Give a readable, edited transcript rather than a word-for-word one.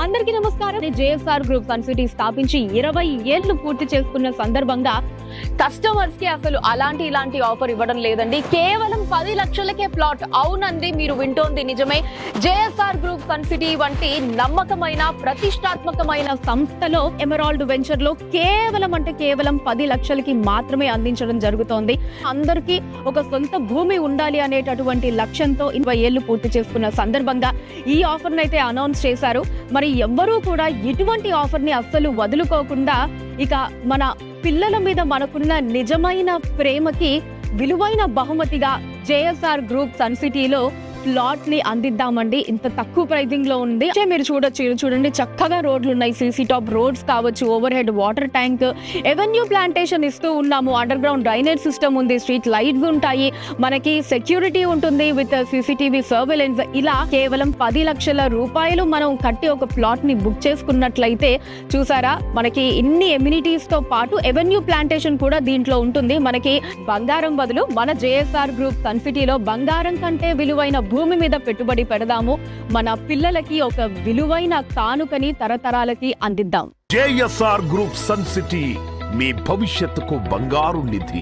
అందరికీ నమస్కారం. JSR group sun city స్థాపించి 20 ఏళ్లు పూర్తి చేసుకున్న సందర్భంగా కస్టమర్స్ కి అసలు ఇలాంటి ఆఫర్ ఇవ్వడం లేదండి. కేవలం 10 లక్షలకే ప్లాట్. అవునండి, మీరు వింటోంది నిజమే. జేఎస్ఆర్ గ్రూప్ సన్ సిటీ వంటి నమ్మకమైన ప్రతిష్టాత్మకమైన సంస్థలో ఎమరాల్డ్ వెంచర్ లో కేవలం 10 లక్షలకి మాత్రమే అందించడం జరుగుతోంది. అందరికీ ఒక సొంత భూమి ఉండాలి అనేటటువంటి లక్ష్యంతో 20 ఏళ్లు పూర్తి చేసుకున్న సందర్భంగా ఈ ఆఫర్ నైతే అనౌన్స్ చేశారు. మరి ఎవ్వరూ కూడా ఇటువంటి ఆఫర్ ని అస్సలు వదులుకోకుండా ఇక మన పిల్లల మీద మనకున్న నిజమైన ప్రేమకి విలువైన బహుమతిగా జేఎస్ఆర్ గ్రూప్ సన్ సిటీలో ప్లాట్ ని అందిద్దామండి. ఇంత తక్కువ ప్రైజింగ్ లో ఉంది. మీరు చూడండి, చక్కగా రోడ్లు ఉన్నాయి. సీసీ టాప్ రోడ్స్ కావచ్చు, over head water tank, avenue plantation ఇస్తూ ఉన్నాము. అండర్ గ్రౌండ్ డ్రైనేజ్ సిస్టమ్ ఉంది. స్ట్రీట్ లైట్స్ ఉంటాయి. మనకి సెక్యూరిటీ ఉంటుంది విత్ సీసీటీవీ సర్వేలెన్స్. ఇలా కేవలం 10 లక్షల రూపాయలు మనం కట్టి ఒక ప్లాట్ ని బుక్ చేసుకున్నట్లయితే చూసారా, మనకి ఇన్ని ఎమ్యూనిటీస్ తో పాటు ఎవెన్యూ ప్లాంటేషన్ కూడా దీంట్లో ఉంటుంది. మనకి బంగారం బదులు మన జేఎస్ఆర్ గ్రూప్ సన్ సిటీలో బంగారం కంటే విలువైన భూమి మీద పెట్టుబడి పెడదాము. మన పిల్లలకి ఒక విలువైన కానుకని తరతరాలకి అందిద్దాం. జేఎస్ఆర్ గ్రూప్ సన్ సిటీ మీ భవిష్యత్తుకు బంగారు నిధి.